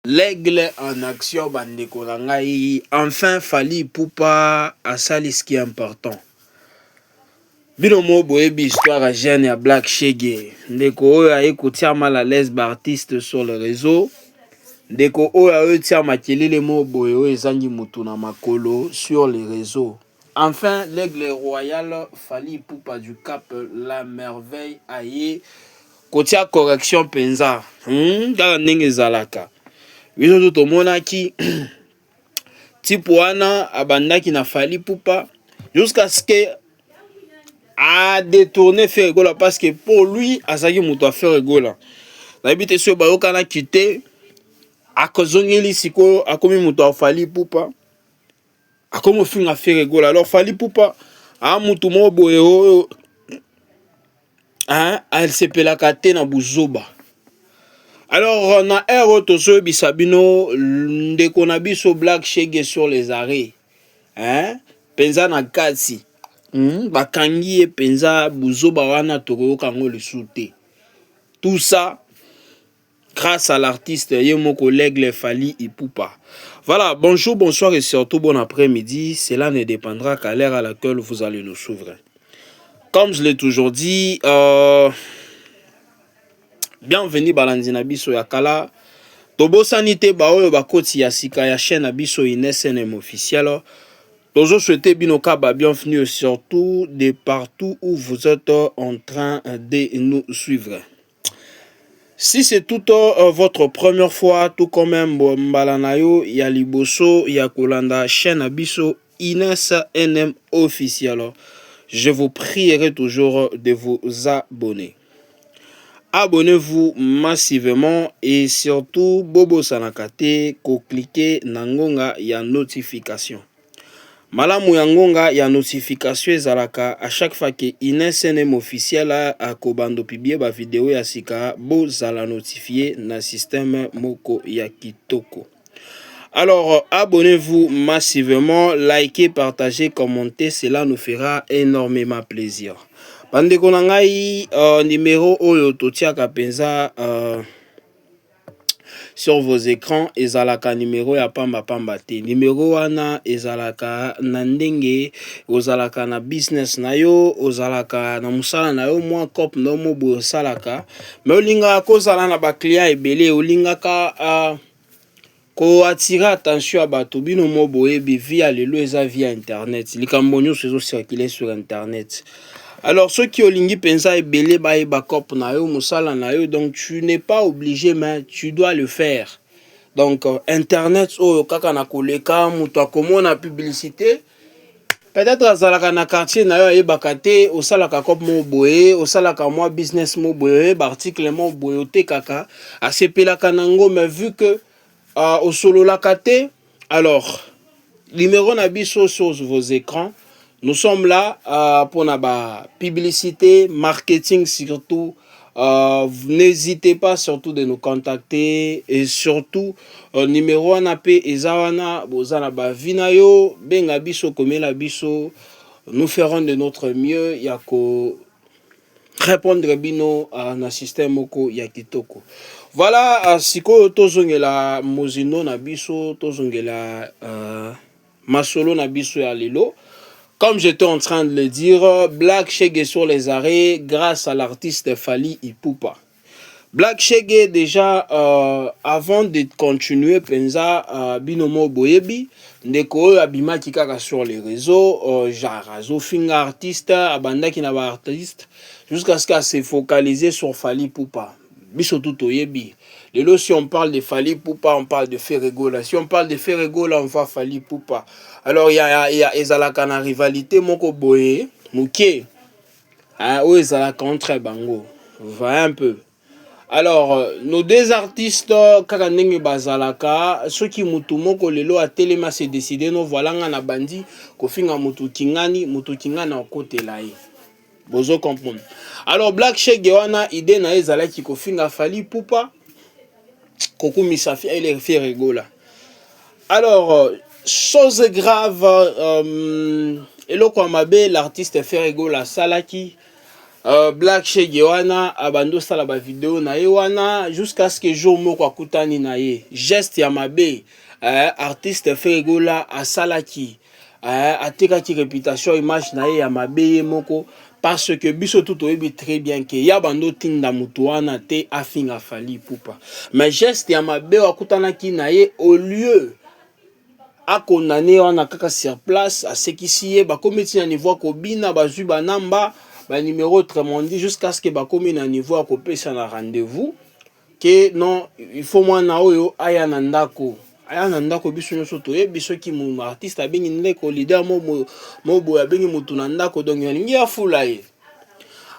L'aigle en action, bandeko na ngai. Enfin, Fally Ipupa asali ce qui est important. Bino mo boyebi histoire à jeune ya Black Shege. Ndeko oyo aye kotia mal à l'aise ba artiste sur le réseau. Ndeko oyo aye tia makelele mo boye oyo ezangi mutu na makolo sur les réseaux. Enfin, l'aigle royal Fally Ipupa du Cap la merveille aye kotia correction penza. Kaka ndenge ezalaka. Biso tomonaki type wana abandaki na Fally Ipupa jusqu'à ce que a détourné faire rigola parce que pour lui azaki muto a faire rigola. Na bité so bayoka na quitté akozongeli siko akomi muto a Fally Ipupa akomo finga faire rigola. Alors Fally Ipupa a mutu mo boye elle sepelaka te na buzoba. Alors, na ero tozo bisabino ndeko na biso Black Shege sur les arrêts. Penza na kasi. Bakangi penza buzoba wana toko kango le souté. Tout ça grâce à l'artiste et mon collègue Fally Ipupa. Voilà, bonjour, bonsoir et surtout bon après-midi. Cela ne dépendra qu'à l'heure à laquelle vous allez nous suivre. Comme je l'ai toujours dit, bienvenue balandi na biso ya kala. Tobo sanité baoyo bakoti ya sika ya chaîne na biso INSNM officiel. Tozo souhaiter binoka ba bienvenue surtout de partout où vous êtes en train de nous suivre. Si c'est toute votre première fois, tout comme mbalanayo ya liboso ya kolanda chaîne na biso INSNM officiel, je vous prierai toujours de vous abonner. Abonnez-vous massivement et surtout bobo sanakate ko cliquer na ngonga ya notification. Malamu ya ngonga ya notification ezalaka à chaque fois que INSNM officiel a kobando publier ba vidéo ya sika bo zala notifié na système moko ya kitoko. Alors abonnez-vous massivement, likez, partagez, commentez, cela nous fera énormément plaisir. Bandeko na ngai numéro oyo totiaka penza sur vos écrans ezalaka numéro ya pamba pamba te. Numéro wana ezalaka na ndenge ozalaka na business na yo, ozalaka na musala na yo mwa cop no mo bo salaka. Mais olinga ko zala na ba client ebele, olinga ka ko attirer attention à bato bino mo boye bi via lelo eza via internet. Likambo nyonso ezo circuler sur internet. Alors, ceux qui ont lingi pensa et belé bae bakop na yo musala na yo, donc tu n'es pas obligé, mais tu dois le faire. Donc, internet, oh, kaka na koleka, muto akomo na publicité. Peut-être azalaka na quartier na yo e bakate, au salaka kop mo boye, au salaka moi business mo boye, article mo boye te kaka, a sepelaka nango, mais vu que au solo la kate, alors, numéro na biso sur vos écrans. Nous sommes là pour la publicité, marketing surtout. N'hésitez pas surtout de nous contacter et surtout numéro 1 AP Ezawana Bozana Vinayo Benga Biso Komela Biso. Nous ferons de notre mieux yako répondre bino à un système moko yakitoko. Voilà, siko tozongela mozino na biso tozongela masolo na biso ya lelo. Comme j'étais en train de le dire, Black Shege sur les arrêts grâce à l'artiste Fally Ipupa. Black Shege déjà avant de continuer penza binomo boyebi ndeko abima kikaka sur les réseaux jarazo finga artiste abanda na ba artiste jusqu'à ce qu'à se focaliser sur Fally Ipupa. Biso tout oyebi. Lelo si on parle de Fally Ipupa, on parle de Ferregola. Si on parle de Ferregola, on va Fally Ipupa. Alors il y a ezalaka na rivalité moko boye, muke. Ou ezalaka entre bango. Va un peu. Alors nos deux artistes kaka ndenge bazalaka, ceux qui mutu moko lelo a telema se décider no voilà na bandi ko finga mutu kingani na côté là. Bozo comprendre. Alors Black Shege wana idée na ezalaki ko finga Fally Ipupa. Koku misafi elle fait rigola. Alors chose grave, Eloko Amabe l'artiste fait rigola salaki Black Shege wana abando sala ba vidéo na ye wana jusqu'à ce que jour moko akutani na ye geste ya mabe artiste Ferregola asalaki atekaki réputation image na ye ya mabe ye moko parce que biso tout oyebi très bien que ya bando tinda mutu wana te afinga Fally Ipupa mais geste ya mabe akutanaki na ye au lieu a condamné wana kaka sur place asekisi ye bakomiti na niveau kobina bazwi banamba ba numéro autrement dit jusqu'à ce que bakomi na niveau à kopesa na rendez-vous que non il faut moi na oyo aya na ndako biso nyonso toyebi soki mu artiste abengi ndeko leader mo boya bengi mutu na ndako donc yalingi afula ye.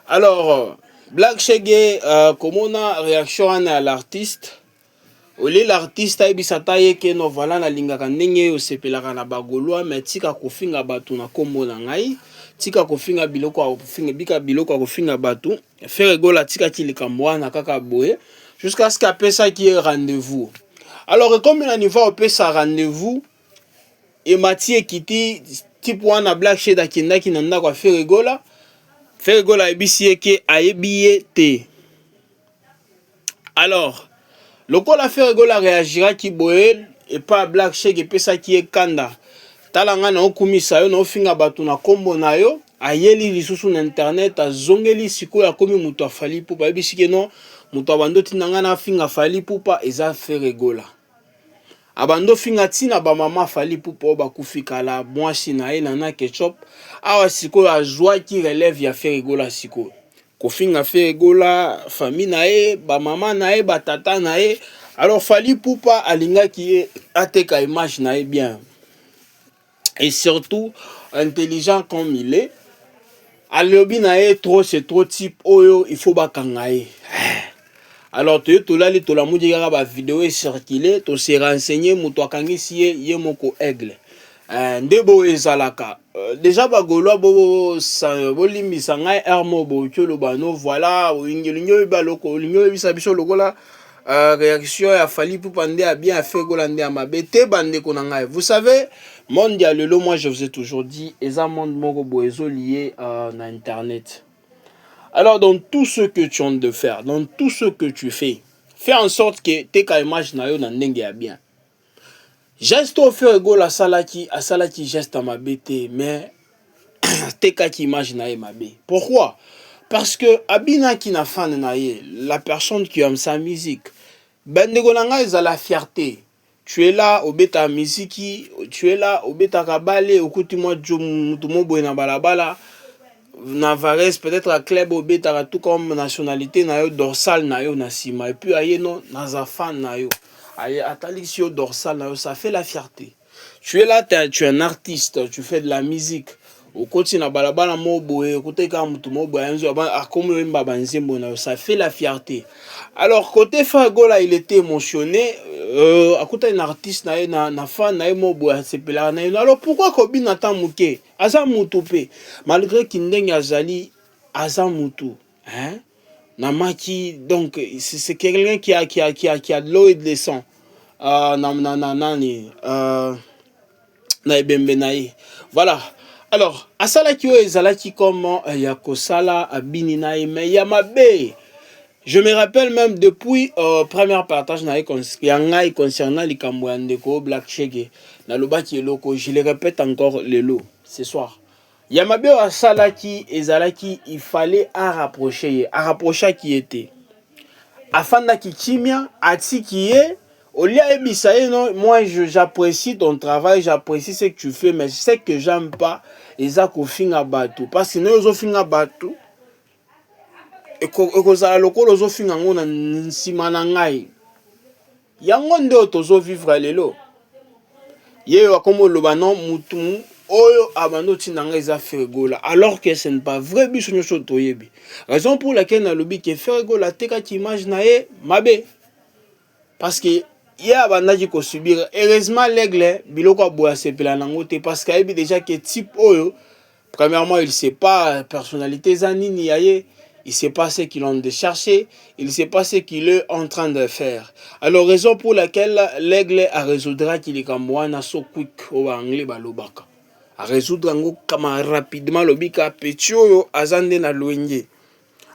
Alors Black Shege komona réaction wana à l'artiste ole l'artiste ayebisata ye ke no voilà na lingaka ndenge osepelaka na bagolwa mais tika kofinga bato na kombo na ngai tika kofinga biloko kofinga bato Ferregola tika likambo wana kaka boye jusqu'à ce qu'apesa qui est rendez-vous. Alors comme il a niveau opesa rendez-vous et Mathieu kiti type wana Black Shade akendaki na ndako Ferregola ebisi ke ayebiye te. Alors lokola Ferregola réagira ki boye et pas Black Shade pesa qui est kanda talanga na okumisa yo na ofinga bato na kombo na yo ayeli lisusu na internet azongeli siko ya komi mutu Fally Ipupa ebisi ke non mutu abando tinanga na finga Fally Ipupa eza Ferregola abando finga tina ba mama Fally Ipupa bakufika la mwasi na ye na ketchup awa siko azwa ki relève ya Ferregola siko kofinga Ferregola famille na ye ba mama na ye ba tata na ye. Alors Fally Ipupa alinga ki ateka image na ye bien et surtout intelligent comme il est alobi na ye trop c'est trop type oyo il faut bakanga ye. Alors to lali to la mudi kaka ba vidéo est circulé to se renseigner muto akangisi ye moko aigle ndebo ezalaka déjà bagolwa bo limbisa ngai hermo bo tolo bano voilà linyo baloko linyo bisa biso lokola réaction ya Fally Ipupa nde a bien fait Golande à mabete bande konanga. Vous savez mondial lelo moi je vous ai toujours dit eza monde moko boezo lié à internet. Alors dans tout ce que tu as de faire, dans tout ce que tu fais, fais en sorte que tes image na yo na ndenge ya bien. Geste au Ferregola salaki geste à mabete mais tes image na ye mabe. Pourquoi? Parce que abina ki na fan na ye, la personne qui aime sa musique, bandeko nanga eza la fierté. Tu es là au beta miziki, tu es là au beta kabale, okuti moi mutu mo boye na balabala. Navares peut-être à club au beta tout comme nationalité na yo dorsal na yo na sima et puis aye non naza fan na yo. Aye atalixio dorsal na yo, ça fait la fierté. Tu es là, tu es un artiste, tu fais de la musique. Au côté na balabala moboé, côté kam mutu moboé, ça fait la fierté. Alors côté Ferregola il était émotionné, à côté un artiste na fan na moboé c'est pela. Alors pourquoi Kobi n'attend muke? Aza mutupe malgré kindeng azali aza mutu, hein? Namaki donc c'est quelqu'un qui a de l'eau et de l'essence. Voilà. Alors, asala ki o ezalaki comment yakosala abini na mais yamabe. Je me rappelle même depuis premier partage na ngai concernant likambo ya ndeko Black Shege na lobaki eloko, je le répète encore lelo ce soir. Yamabe asala ki ezalaki il fallait rapprocher qui était afanda ki chimia atiki ye. Olia ebisaye non, moi j'apprécie ton travail, j'apprécie ce que tu fais, mais ce que j'aime pas, eza kofinga bato. Parce que nous ozo finga bato, et kozala lokolo ozo finga ngo na nsima na ngai. Yango nde otozo vivre lelo. Ye wakomo loba non mutu oyo abando tinanga eza Ferregola, alors que ce n'est pas vrai biso nyonso toyebi. Raison pour laquelle na lobi que Ferregola teka ki image na ye mabe. Parce que il y a bandaki ko subir. Heureusement l'aigle biloko boya sepela nango te parce qu'il y a déjà que type oyo premièrement il sait pas personnalité zanini yaye, il sait pas ce qu'ils ont de chercher, il sait pas ce qu'il est en train de faire. Alors raison pour laquelle l'aigle a résoudra qu'il est comme moi na so quick au anglais balobaka. A résoudre ngo kama rapidement lobika petit oyo azande na loenge.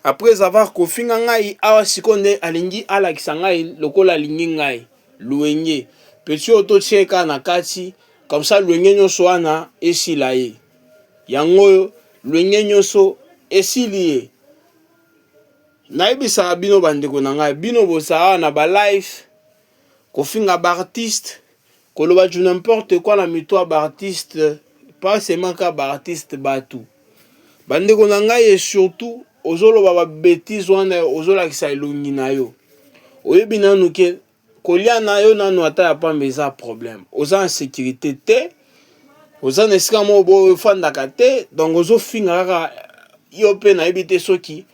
après avoir kofinga ngai awa sikonde alingi alakisa ngai lokola alingi ngai luenge petit oto cheka na kati comme ça luenge nyonso wana esila ye yango luenge nyonso esili ye nayebisa bino bandeko na ngai bino bosala na ba live kofinga ba artiste koloba du n'importe quoi na mito ba artiste pas seulement ka ba artiste batu bandeko na ngai et surtout ozoloba ba bêtise wana ozolakisa elongi na yo oyebi nanu ke kolia na yo nanu ata ya pamba eza problème oza en sécurité te oza na esika moko boye ofandaka te donc ozofinga kaka yo mpe nayebi te soki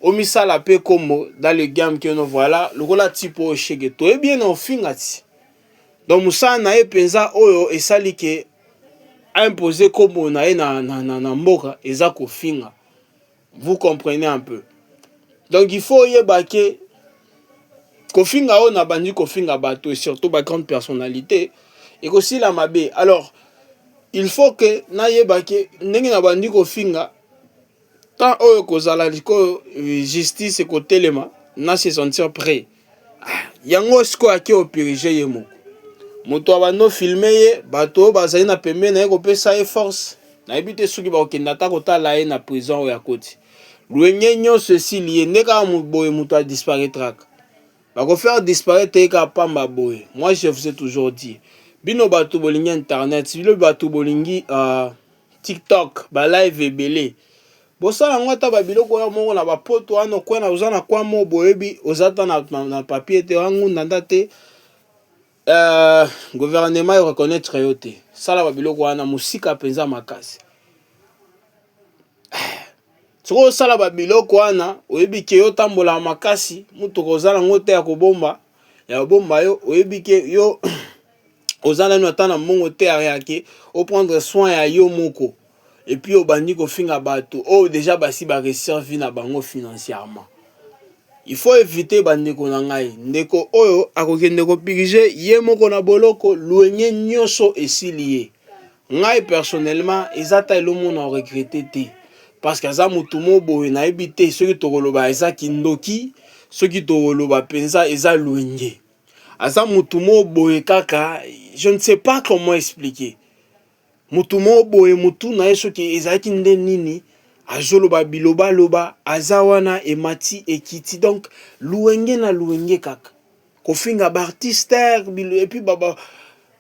omisala mpe kombo dans le game ke no voilà lokola tipo oyo shege toyebi ye na ofinga ti donc mosala na ye mpenza oyo esali ke impose kombo na ye na mboka eza kofinga. Vous comprenez un peu. Donc il faut yeba ke kofinga o na bandi kofinga bato et surtout ba grande personnalité et aussi la mabe. Alors il faut que na yeba ke ndenge na bandi kofinga tant oyo kozala liko justice ko telema na se sentir prêt. Yango siko ake opirige ye moko. Moto abano filmer ye bato bazali na pembe na ye kopesa ye force. Na ebite soki ba okenda ta kotala ye na prison ya koti. Luenge nyonso esili ye ndeka boye moto a disparaître. Ba ko faire disparaître ka pamba boye. Moi je vous ai toujours dit bino bato bolingi internet, bino bato bolingi TikTok, ba live ebele. Bosala ngota ba biloko ya mongo na ba poto wana ko na uzana kwa mo boyebi ozata na papier te wangu ndanda te. Gouvernement y reconnaître yo te. Sala ba biloko wana musika penza makasi. Soko sala ba biloko wana oyebi ke yo tambola makasi mutu kozala ngote ya kobomba ya bomba yo oyebi ke yo ozala no tana mongo te ayake o prendre soin ya yo moko et puis au bandi ko finga bato oh déjà basi ba réserve na bango financièrement. Il faut éviter bandeko na ngai ndeko oyo akokende ko piriger ye moko na boloko luenye nyonso esili ye. Ngai personnellement ezata elomo na regretter te parce que aza mutu mo boye na ebite soki tokoloba eza kindoki soki tokoloba penza eza luenge. Aza mutu mo boye kaka je ne sais pas comment expliquer. Mutu mo boye mutu na yeso ki ezaki nde nini azoloba biloba loba azawana emati ekiti donc luenge na luenge kaka kofinga ba artiste et puis baba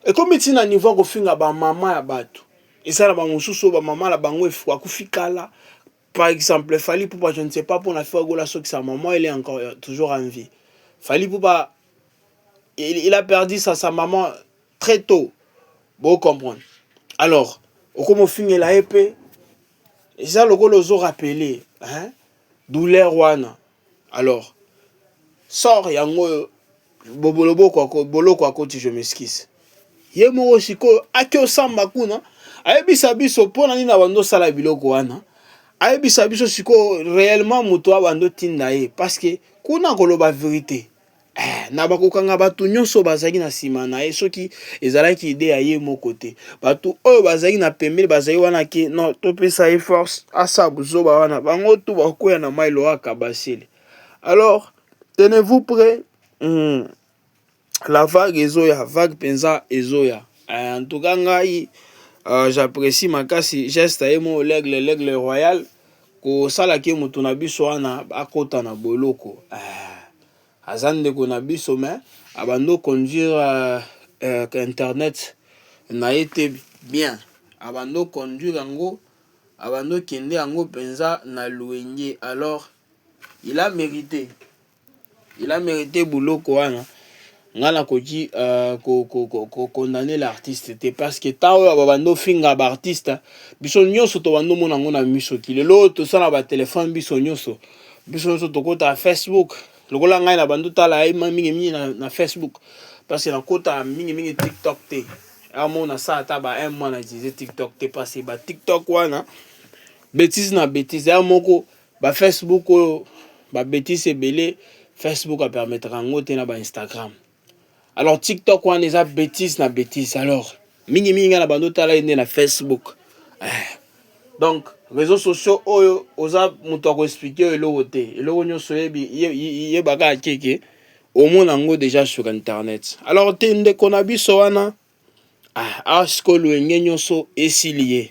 et comme tina niveau kofinga ba mama ya bato esala ba mususu ba mama la bango efwa kufikala par exemple Fally Ipupa je ne sais pas pour la faire gola so que sa maman elle est encore toujours en vie. Fally Ipupa il a perdu sa maman très tôt. Bon comprendre. Alors comme finga la épée ça le golo zo rappelé hein douleur wana. Alors sort yango bobolobo kwa boloko akoti je m'esquisse. Ye mo siko akio samba kuna ayebisa biso pona ni na bando sala biloko wana. Ayebisa biso siko réellement muto abando tinda ye parce que kuna koloba vérité. Na bakokanga batu nyonso bazaki na sima na ye soki ezalaki ide ya ye moko te batu oyo bazaki na pembele bazaki wana ke non topesa ye force asa buzoba wana bango tu bakoya na mailo aka basile. Alors tenez-vous prêts. La vague ezoya vague penza ezoya en tout cas ngai j'apprécie makasi geste ye mo l'aigle royal ko sala ke mutu na biso wana akota na boloko azande ko na biso mais abando conduire internet na été bien abando conduire yango abando kende yango penza na luenge. Alors il a mérité boloko wana ngala koki condamner l'artiste te parce que tawo abando finga ba artiste biso nyonso to bando mona ngona miso kilelo to sala ba téléphone biso nyonso to kota Facebook lokola ngai na bando tala ai mingi na Facebook parce que na kota mingi TikTok te amona ça ta ba un mois na utiliser TikTok te parce que ba TikTok wana bêtise na bêtise ya moko ba Facebook ba bêtise ebele Facebook a permettra ngote na ba Instagram. Alors TikTok wana eza bêtise na bêtise alors mingi na bando tala ende na Facebook. Donc réseaux sociaux oyo oza muto ko expliquer eloko te eloko nyonso ye baka keke au moins nango déjà sur internet. Alors te ndeko na biso wana asko luenge nyonso esilié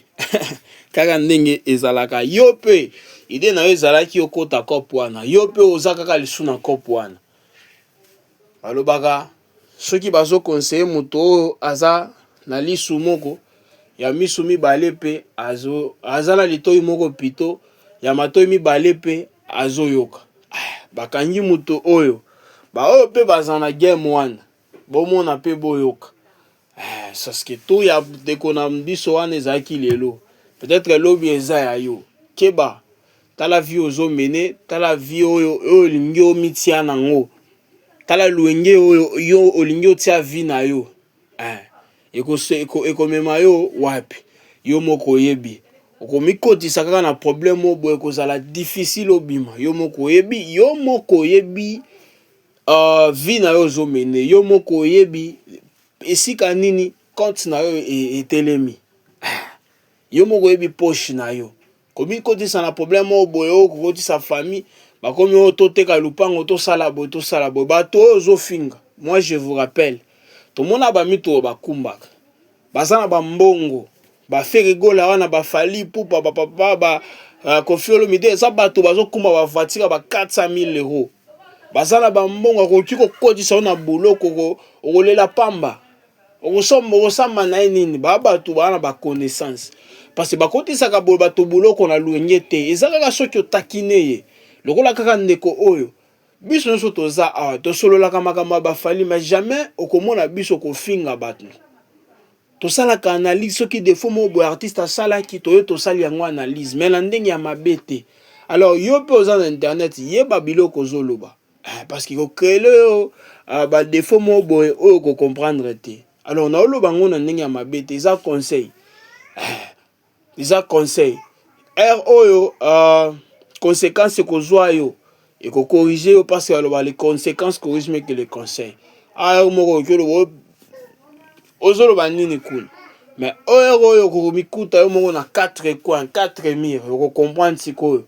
kaka ndenge ezalaka yo pe ide na yo ezalaki okota kopo wana yo pe oza kaka lisu na kopo wana balobaka soki bazo conseiller muto oyo aza na lisu moko ya misu mibale pe aza na litoi moko pito ya matoi mibale pe azoyoka bakangi muto oyo oyo pe baza na game wana bomona pe boyoka saske to ya ndeko na biso wana ezalaki lelo peut-être lobi eza ya yo keba tala vie ozomene tala vie oyo olingi omitia nango tala luenge oyo yo olingi otia vie na yo ekomema yo wapi yo moko oyebi okomikotisa kaka na problème oyo boye kozala difficile obima yo moko oyebi vie na yo ozomene yo moko oyebi esika nini compte na yo etelemi yo moko oyebi poche na yo komikotisa na problème oyo boye okokotisa famille bakomi oyo toteka lupango tosala boye bato oyo ozofinga. Moi je vous rappelle tomona bamito oyo bakumbaka baza na bambongo baferigola wana bafali pupa bapapa Koffi Olomide eza bato bazokumba bavoiture ba 400 000 euros baza na bambongo akoki kokotisa na buloko okolela pamba okosamba na nini bato bana ba connaissance parce que bakotisaka boye bato buloko na luenge te eza kaka soki otakine ye lokola kaka ndeko oyo biso nyonso toza awa tosololaka makambo bafali mais jamais okomona biso kofinga bato tosalaka analyse soki défaut mo boye artiste asalaki toyo tosali yango analyse mais na ndenge ya mabe te. Alors yo pe oza na internet yeba biloko ozoloba parce que créer ba défaut mo boye oyo ko comprendre te. Alors na oloba ngo na ndenge ya mabe te eza conseil oyo conséquence kozwa yo et ko corriger yo parce que les conséquences corrigent mieux que les conseils. Moko kyo ozoloba nini kuna mais oyo komikuta yo moko na 4 coins 4 murs ko comprendre sikoyo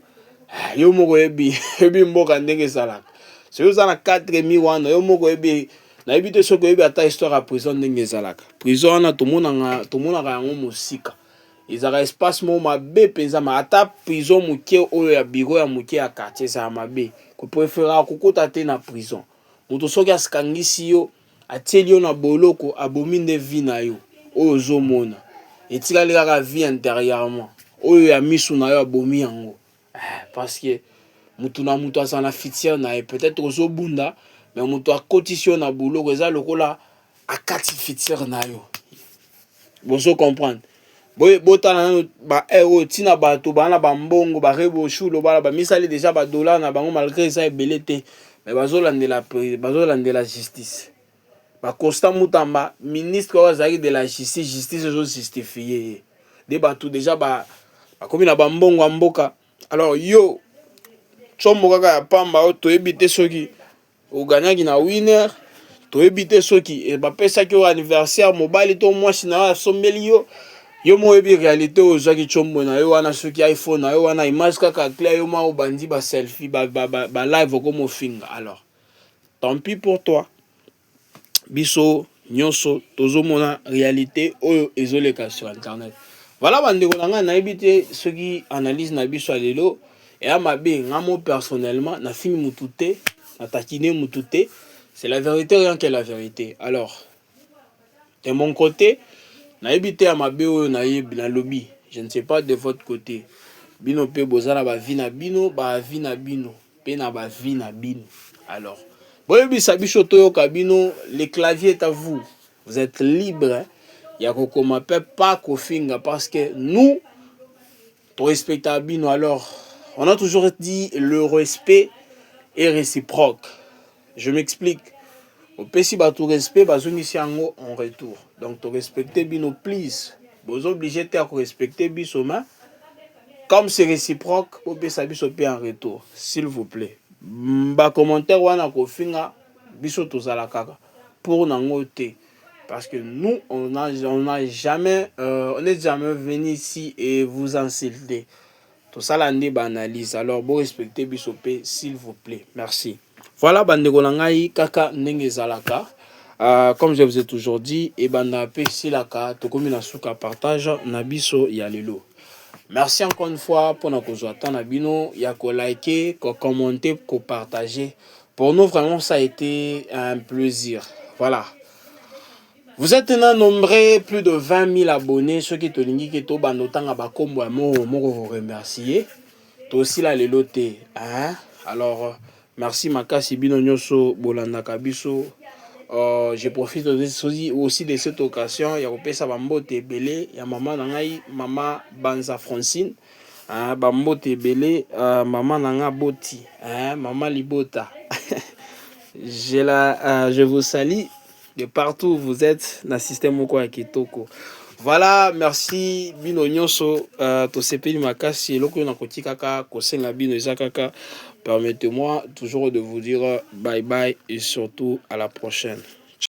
yo moko ebi mboka ndenge salaka so yo za na 4 murs wana yo moko ebi na ebi te soko ebi ata histoire ya prison ndenge salaka prison wana tomonaka yango mosika ezaka espace mo mabe penza ma ata prison moke oyo ya bureau ya moke ya quartier sa mabe ko préférer kokota te na prison moto soki askangisi yo atieli yo na boloko abomi nde vie na yo oyo ozomona etikali kaka vie intérieurement oyo ya misu na yo abomi yango parce que mutu na mutu aza na fitière na ye peut-être ozobunda mais mutu akotisi yo na boloko eza lokola akati fitière na yo bozo comprendre botana ba oyo tina bato bana bambongo barebo shulo bala bamisali déjà ba dollar na bango malgré ça ebele te mais bazolandela justice ba Constant Mutamba ministre wazaki de la justice zo justifier de bato déjà ba komi na bambongo mboka. Alors yo chombo kaka ya pamba o to ebite soki o gagnaki na winner to ebite soki e ba pesa ki o anniversaire mobile to mwasi na sombeli yo mo ebi réalité o zaki chombo na yo wana soki iPhone na yo wana image kaka clair yo ma o bandi ba selfie ba live comme finga. Alors tant pis pour toi biso nyonso tozomona réalité oyo ezoleka sur internet. Voilà bandeko nanga na ebite soki analyse na biso alelo et à mabe ngamo personnellement na fini mutute na takine mutute c'est la vérité rien que la vérité. Alors de mon côté na ebite à mabe oyo na yebi na lobby je ne sais pas de votre côté bino pe bozala ba vie na bino pe na ba vie na bino. Alors le clavier est à vous. Vous êtes libre. Il y a qu'on m'appelle pas Kofinga parce que nous, pour respecter Abino, alors, on a toujours dit le respect est réciproque. Je m'explique. Au PC, tout respect, en retour. Donc, tu respecter Bino, please. Vous obligez de respecter Bisoma. Comme c'est réciproque, vous pouvez s'habiller en retour. S'il vous plaît. Ba commentaire wana kofinga biso tozala kaka pour nango te parce que nous on n'est jamais venu ici et vous insulter. Tout ça là n'est pas analyse. Alors bon respectez bisopé s'il vous plaît. Merci. Voilà bandeko nangai kaka ndenge zalaka. Comme je vous ai toujours dit, et banda pe silaka tokomi na suka partage na biso ya lelo. Merci encore une fois pour notre joie na bino, ya ko liker, ko commenter, ko partager. Pour nous vraiment ça a été un plaisir. Voilà. Vous êtes un nombreux, plus de 20 000 abonnés. Ceux qui te lingi qui to banotang abakombo mo vous remercier. To aussi la leloté, hein? Alors merci makasi bino nyoso bolanda kabiso. Je profite aussi de cette occasion. Il y a un bambote belé, il y a maman nangai, maman Banza Francine, bambote belé, maman nanga boti, maman Libota. Je vous salue de partout où vous êtes dans le système Moko Kitoko. Voilà, merci bino nyonso to sepeli makasi loko na kotika kaka kosenga bino ezakaka. Permettez-moi toujours de vous dire bye bye et surtout à la prochaine.